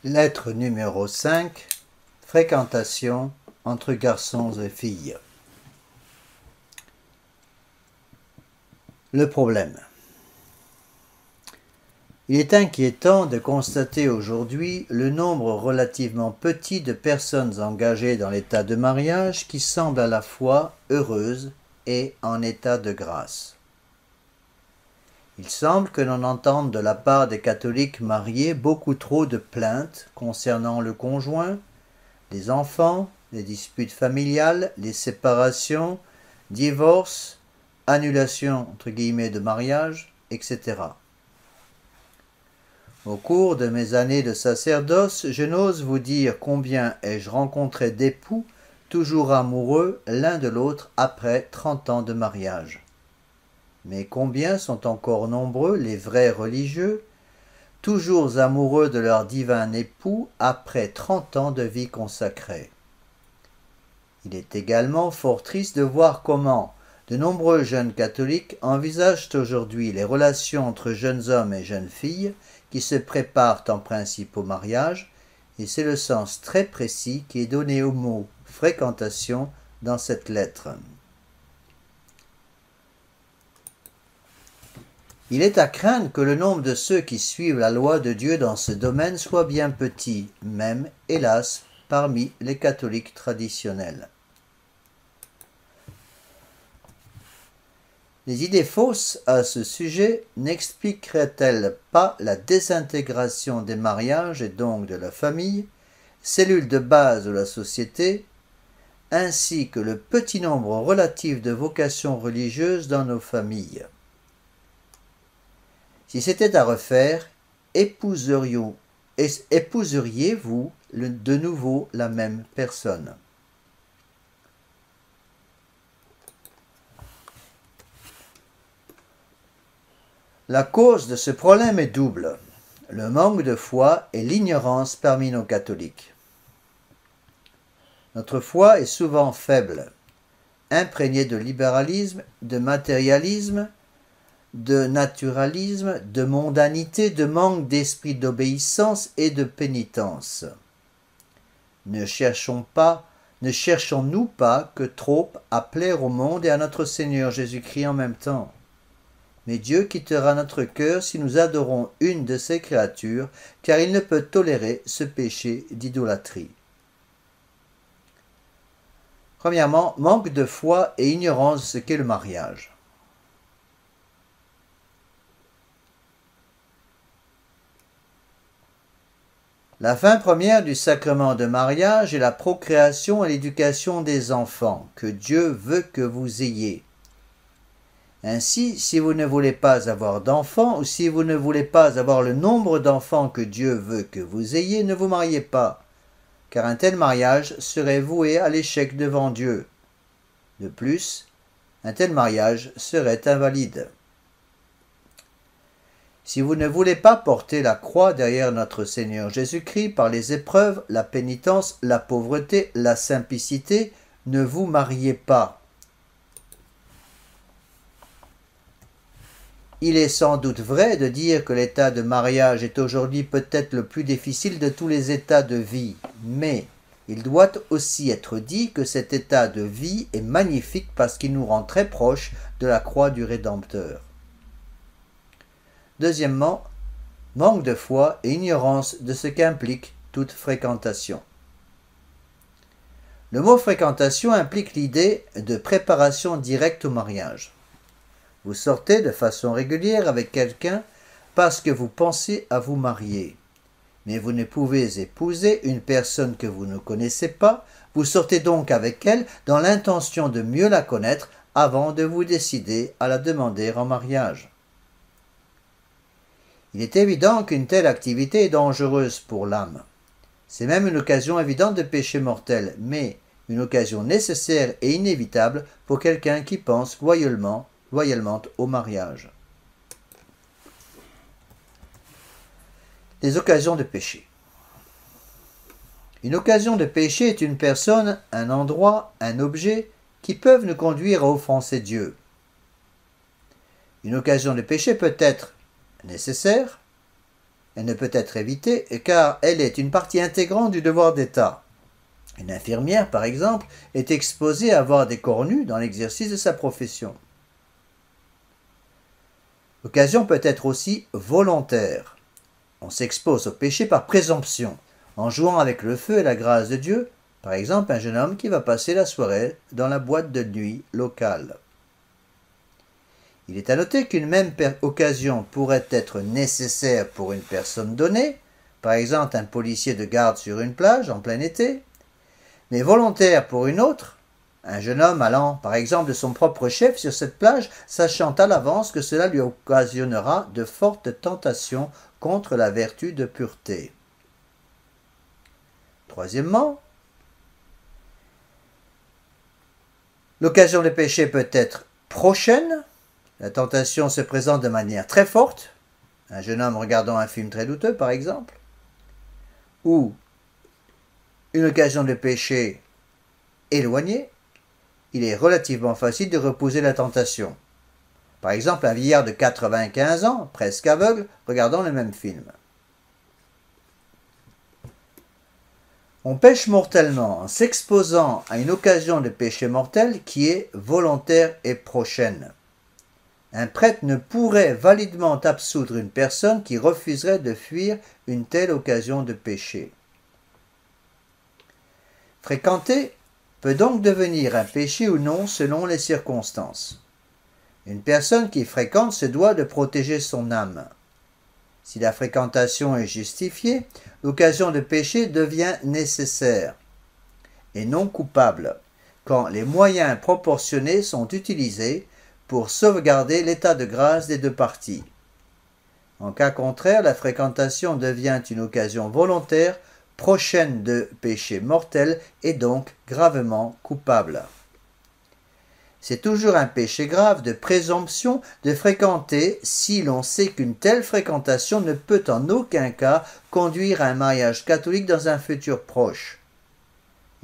Lettre numéro 5. Fréquentation entre garçons et filles. Le problème. Il est inquiétant de constater aujourd'hui le nombre relativement petit de personnes engagées dans l'état de mariage qui semblent à la fois heureuses et en état de grâce. Il semble que l'on entende de la part des catholiques mariés beaucoup trop de plaintes concernant le conjoint, les enfants, les disputes familiales, les séparations, divorces, annulations entre guillemets de mariage, etc. Au cours de mes années de sacerdoce, je n'ose vous dire combien ai-je rencontré d'époux toujours amoureux l'un de l'autre après 30 ans de mariage. Mais combien sont encore nombreux les vrais religieux, toujours amoureux de leur divin époux après 30 ans de vie consacrée. Il est également fort triste de voir comment de nombreux jeunes catholiques envisagent aujourd'hui les relations entre jeunes hommes et jeunes filles qui se préparent en principe au mariage, et c'est le sens très précis qui est donné au mot « fréquentation » dans cette lettre. Il est à craindre que le nombre de ceux qui suivent la loi de Dieu dans ce domaine soit bien petit, même, hélas, parmi les catholiques traditionnels. Les idées fausses à ce sujet n'expliqueraient-elles pas la désintégration des mariages et donc de la famille, cellule de base de la société, ainsi que le petit nombre relatif de vocations religieuses dans nos familles? Si c'était à refaire, épouseriez-vous de nouveau la même personne? La cause de ce problème est double, le manque de foi et l'ignorance parmi nos catholiques. Notre foi est souvent faible, imprégnée de libéralisme, de matérialisme, de naturalisme, de mondanité, de manque d'esprit d'obéissance et de pénitence. Ne cherchons-nous pas que trop à plaire au monde et à notre Seigneur Jésus-Christ en même temps? Mais Dieu quittera notre cœur si nous adorons une de ses créatures, car il ne peut tolérer ce péché d'idolâtrie. Premièrement, manque de foi et ignorance de ce qu'est le mariage. La fin première du sacrement de mariage est la procréation et l'éducation des enfants que Dieu veut que vous ayez. Ainsi, si vous ne voulez pas avoir d'enfants ou si vous ne voulez pas avoir le nombre d'enfants que Dieu veut que vous ayez, ne vous mariez pas, car un tel mariage serait voué à l'échec devant Dieu. De plus, un tel mariage serait invalide. Si vous ne voulez pas porter la croix derrière notre Seigneur Jésus-Christ par les épreuves, la pénitence, la pauvreté, la simplicité, ne vous mariez pas. Il est sans doute vrai de dire que l'état de mariage est aujourd'hui peut-être le plus difficile de tous les états de vie, mais il doit aussi être dit que cet état de vie est magnifique parce qu'il nous rend très proches de la croix du Rédempteur. Deuxièmement, manque de foi et ignorance de ce qu'implique toute fréquentation. Le mot fréquentation implique l'idée de préparation directe au mariage. Vous sortez de façon régulière avec quelqu'un parce que vous pensez à vous marier. Mais vous ne pouvez épouser une personne que vous ne connaissez pas, vous sortez donc avec elle dans l'intention de mieux la connaître avant de vous décider à la demander en mariage. Il est évident qu'une telle activité est dangereuse pour l'âme. C'est même une occasion évidente de péché mortel, mais une occasion nécessaire et inévitable pour quelqu'un qui pense loyalement au mariage. Les occasions de péché. Une occasion de péché est une personne, un endroit, un objet qui peuvent nous conduire à offenser Dieu. Une occasion de péché peut être nécessaire, Elle ne peut être évitée car elle est une partie intégrante du devoir d'État. Une infirmière, par exemple, est exposée à voir des corps nus dans l'exercice de sa profession. L'occasion peut être aussi volontaire. On s'expose au péché par présomption, en jouant avec le feu et la grâce de Dieu, par exemple un jeune homme qui va passer la soirée dans la boîte de nuit locale. Il est à noter qu'une même occasion pourrait être nécessaire pour une personne donnée, par exemple un policier de garde sur une plage en plein été, mais volontaire pour une autre, un jeune homme allant par exemple de son propre chef sur cette plage, sachant à l'avance que cela lui occasionnera de fortes tentations contre la vertu de pureté. Troisièmement, l'occasion de péché peut être prochaine. La tentation se présente de manière très forte, un jeune homme regardant un film très douteux par exemple, ou une occasion de péché éloignée, il est relativement facile de repousser la tentation. Par exemple, un vieillard de 95 ans, presque aveugle, regardant le même film. On pêche mortellement en s'exposant à une occasion de péché mortel qui est volontaire et prochaine. Un prêtre ne pourrait validement absoudre une personne qui refuserait de fuir une telle occasion de péché. Fréquenter peut donc devenir un péché ou non selon les circonstances. Une personne qui fréquente se doit de protéger son âme. Si la fréquentation est justifiée, l'occasion de péché devient nécessaire et non coupable quand les moyens proportionnés sont utilisés pour sauvegarder l'état de grâce des deux parties. En cas contraire, la fréquentation devient une occasion volontaire prochaine de péché mortel et donc gravement coupable. C'est toujours un péché grave de présomption de fréquenter si l'on sait qu'une telle fréquentation ne peut en aucun cas conduire à un mariage catholique dans un futur proche.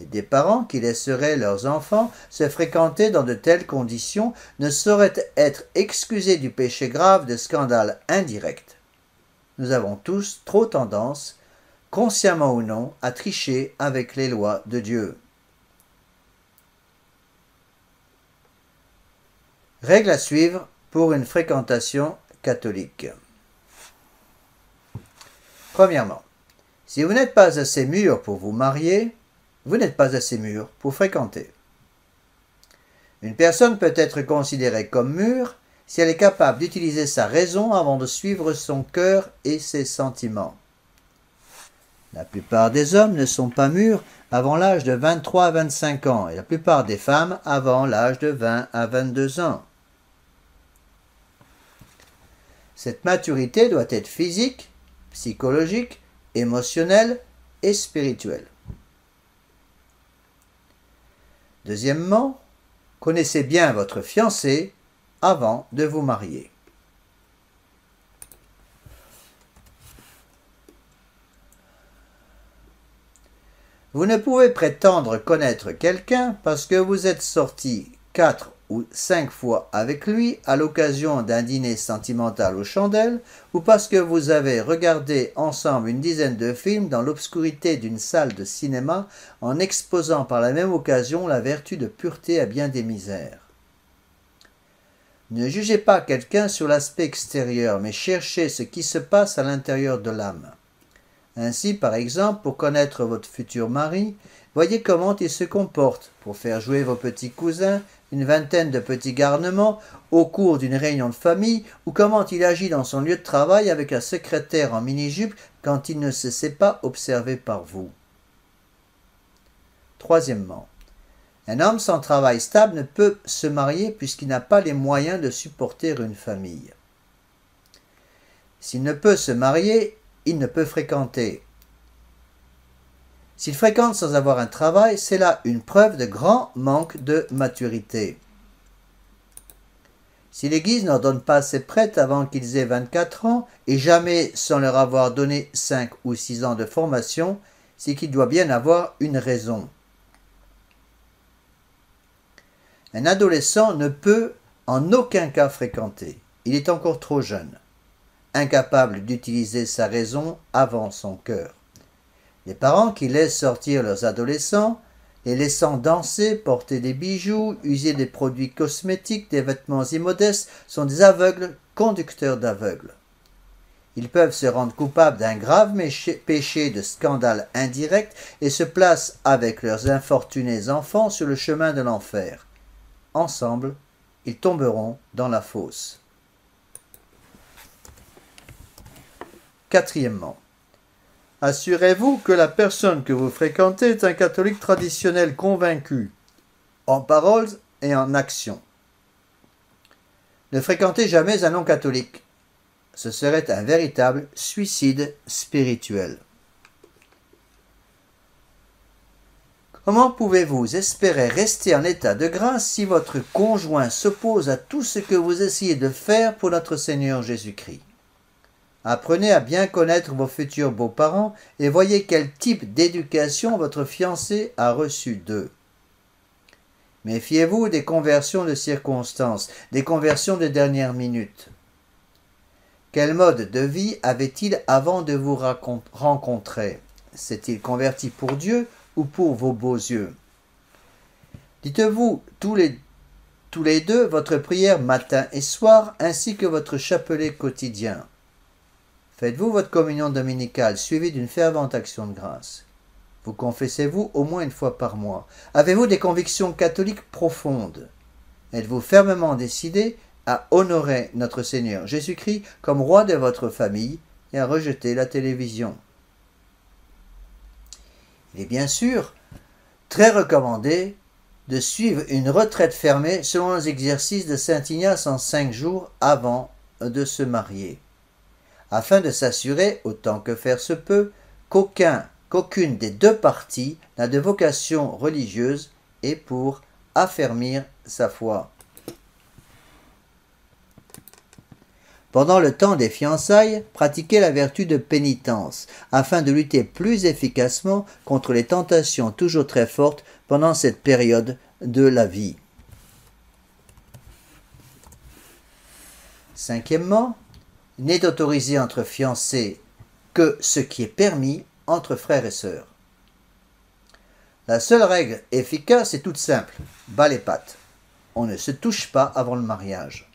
Et des parents qui laisseraient leurs enfants se fréquenter dans de telles conditions ne sauraient être excusés du péché grave de scandale indirect. Nous avons tous trop tendance, consciemment ou non, à tricher avec les lois de Dieu. Règle à suivre pour une fréquentation catholique. Premièrement, si vous n'êtes pas assez mûr pour vous marier, vous n'êtes pas assez mûr pour fréquenter. Une personne peut être considérée comme mûre si elle est capable d'utiliser sa raison avant de suivre son cœur et ses sentiments. La plupart des hommes ne sont pas mûrs avant l'âge de 23 à 25 ans et la plupart des femmes avant l'âge de 20 à 22 ans. Cette maturité doit être physique, psychologique, émotionnelle et spirituelle. Deuxièmement, connaissez bien votre fiancé avant de vous marier. Vous ne pouvez prétendre connaître quelqu'un parce que vous êtes sorti 4 ou 5 fois avec lui à l'occasion d'un dîner sentimental aux chandelles ou parce que vous avez regardé ensemble une dizaine de films dans l'obscurité d'une salle de cinéma en exposant par la même occasion la vertu de pureté à bien des misères. Ne jugez pas quelqu'un sur l'aspect extérieur, mais cherchez ce qui se passe à l'intérieur de l'âme. Ainsi, par exemple, pour connaître votre futur mari, voyez comment il se comporte pour faire jouer vos petits cousins, une vingtaine de petits garnements au cours d'une réunion de famille, ou comment il agit dans son lieu de travail avec la secrétaire en mini-jupe quand il ne se sait pas observé par vous. Troisièmement, un homme sans travail stable ne peut se marier puisqu'il n'a pas les moyens de supporter une famille. S'il ne peut se marier, il ne peut fréquenter. S'il fréquente sans avoir un travail, c'est là une preuve de grand manque de maturité. Si l'Église n'ordonne pas ses prêtres avant qu'ils aient 24 ans, et jamais sans leur avoir donné 5 ou 6 ans de formation, c'est qu'il doit bien avoir une raison. Un adolescent ne peut en aucun cas fréquenter. Il est encore trop jeune. incapable d'utiliser sa raison avant son cœur. Les parents qui laissent sortir leurs adolescents, les laissant danser, porter des bijoux, user des produits cosmétiques, des vêtements immodestes, sont des aveugles conducteurs d'aveugles. Ils peuvent se rendre coupables d'un grave péché de scandale indirect et se placent avec leurs infortunés enfants sur le chemin de l'enfer. Ensemble, ils tomberont dans la fosse. Quatrièmement, assurez-vous que la personne que vous fréquentez est un catholique traditionnel convaincu, en paroles et en action. Ne fréquentez jamais un non-catholique. Ce serait un véritable suicide spirituel. Comment pouvez-vous espérer rester en état de grâce si votre conjoint s'oppose à tout ce que vous essayez de faire pour notre Seigneur Jésus-Christ? Apprenez à bien connaître vos futurs beaux-parents et voyez quel type d'éducation votre fiancé a reçu d'eux. Méfiez-vous des conversions de circonstances, des conversions de dernière minute. Quel mode de vie avait-il avant de vous rencontrer? S'est-il converti pour Dieu ou pour vos beaux yeux? Dites-vous tous les deux votre prière matin et soir ainsi que votre chapelet quotidien. Faites-vous votre communion dominicale suivie d'une fervente action de grâce? Vous confessez-vous au moins une fois par mois? Avez-vous des convictions catholiques profondes? Êtes-vous fermement décidé à honorer notre Seigneur Jésus-Christ comme roi de votre famille et à rejeter la télévision? Il est bien sûr très recommandé de suivre une retraite fermée selon les exercices de Saint Ignace en 5 jours avant de se marier, afin de s'assurer, autant que faire se peut, qu'aucune des deux parties n'a de vocation religieuse et pour affermir sa foi. Pendant le temps des fiançailles, pratiquez la vertu de pénitence, afin de lutter plus efficacement contre les tentations toujours très fortes pendant cette période de la vie. Cinquièmement, il n'est autorisé entre fiancés que ce qui est permis entre frères et sœurs. La seule règle efficace est toute simple, bas les pattes. On ne se touche pas avant le mariage.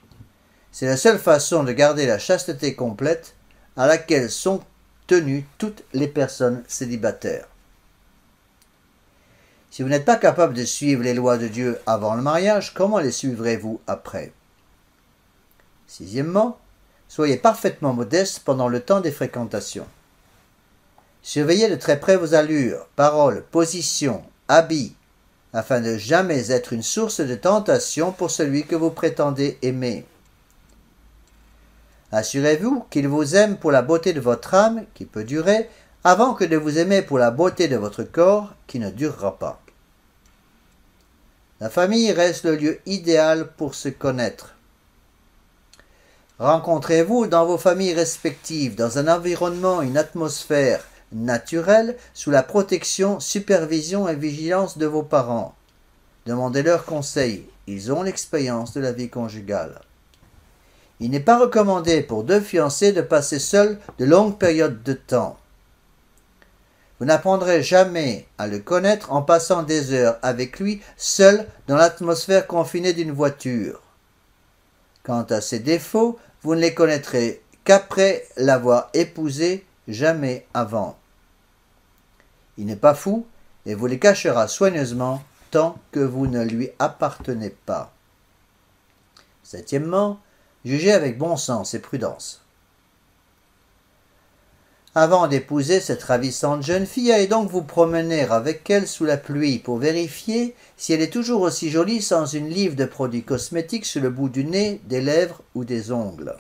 C'est la seule façon de garder la chasteté complète à laquelle sont tenues toutes les personnes célibataires. Si vous n'êtes pas capable de suivre les lois de Dieu avant le mariage, comment les suivrez-vous après? Sixièmement, soyez parfaitement modeste pendant le temps des fréquentations. Surveillez de très près vos allures, paroles, positions, habits, afin de jamais être une source de tentation pour celui que vous prétendez aimer. Assurez-vous qu'il vous aime pour la beauté de votre âme, qui peut durer, avant que de vous aimer pour la beauté de votre corps, qui ne durera pas. La famille reste le lieu idéal pour se connaître. Rencontrez-vous dans vos familles respectives, dans un environnement, une atmosphère naturelle, sous la protection, supervision et vigilance de vos parents. Demandez leurs conseils, ils ont l'expérience de la vie conjugale. Il n'est pas recommandé pour deux fiancés de passer seuls de longues périodes de temps. Vous n'apprendrez jamais à le connaître en passant des heures avec lui seul dans l'atmosphère confinée d'une voiture. Quant à ses défauts, vous ne les connaîtrez qu'après l'avoir épousé, jamais avant. Il n'est pas fou et vous les cachera soigneusement tant que vous ne lui appartenez pas. Septièmement, jugez avec bon sens et prudence. Avant d'épouser cette ravissante jeune fille, allez donc vous promener avec elle sous la pluie pour vérifier si elle est toujours aussi jolie sans une livre de produits cosmétiques sur le bout du nez, des lèvres ou des ongles.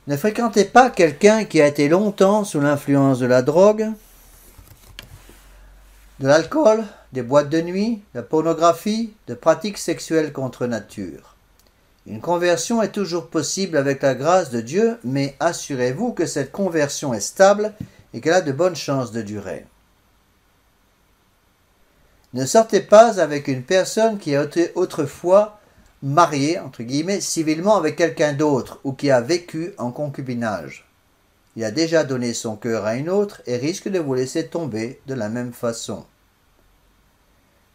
Ne fréquentez pas quelqu'un qui a été longtemps sous l'influence de la drogue, de l'alcool, des boîtes de nuit, de la pornographie, de pratiques sexuelles contre nature. Une conversion est toujours possible avec la grâce de Dieu, mais assurez-vous que cette conversion est stable et qu'elle a de bonnes chances de durer. Ne sortez pas avec une personne qui a été autrefois marié, entre guillemets, civilement avec quelqu'un d'autre ou qui a vécu en concubinage. Il a déjà donné son cœur à une autre et risque de vous laisser tomber de la même façon.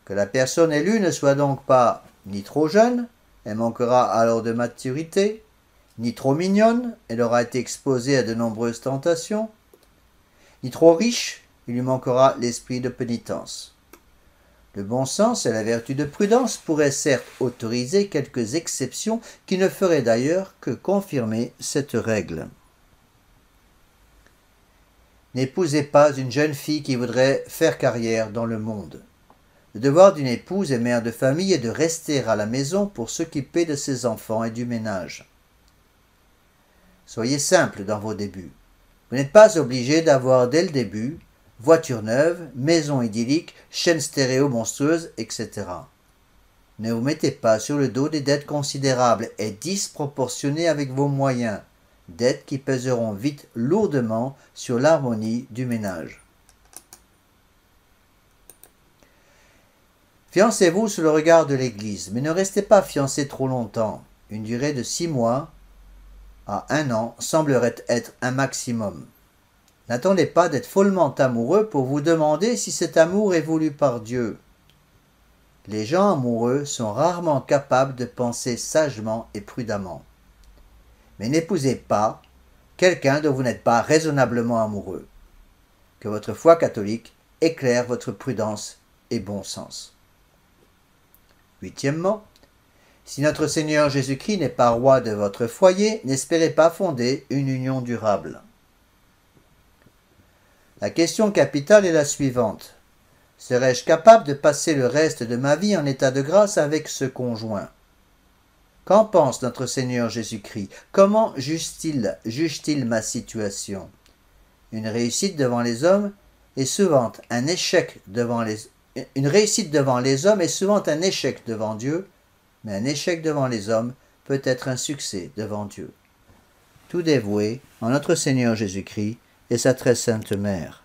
Que la personne élue ne soit donc pas ni trop jeune, elle manquera alors de maturité, ni trop mignonne, elle aura été exposée à de nombreuses tentations, ni trop riche, il lui manquera l'esprit de pénitence. Le bon sens et la vertu de prudence pourraient certes autoriser quelques exceptions qui ne feraient d'ailleurs que confirmer cette règle. N'épousez pas une jeune fille qui voudrait faire carrière dans le monde. Le devoir d'une épouse et mère de famille est de rester à la maison pour s'occuper de ses enfants et du ménage. Soyez simple dans vos débuts. Vous n'êtes pas obligé d'avoir dès le début voiture neuve, maison idyllique, chaîne stéréo monstrueuse, etc. Ne vous mettez pas sur le dos des dettes considérables et disproportionnées avec vos moyens, dettes qui pèseront vite lourdement sur l'harmonie du ménage. Fiancez-vous sous le regard de l'Église, mais ne restez pas fiancé trop longtemps. Une durée de 6 mois à 1 an semblerait être un maximum. N'attendez pas d'être follement amoureux pour vous demander si cet amour est voulu par Dieu. Les gens amoureux sont rarement capables de penser sagement et prudemment. Mais n'épousez pas quelqu'un dont vous n'êtes pas raisonnablement amoureux. Que votre foi catholique éclaire votre prudence et bon sens. Huitièmement, si notre Seigneur Jésus-Christ n'est pas roi de votre foyer, n'espérez pas fonder une union durable. La question capitale est la suivante. Serais-je capable de passer le reste de ma vie en état de grâce avec ce conjoint? Qu'en pense notre Seigneur Jésus-Christ? Comment juge-t-il ma situation? Une réussite devant les hommes est souvent un échec devant Une réussite devant les hommes est souvent un échec devant Dieu, mais un échec devant les hommes peut être un succès devant Dieu. Tout dévoué en notre Seigneur Jésus-Christ et sa très sainte mère.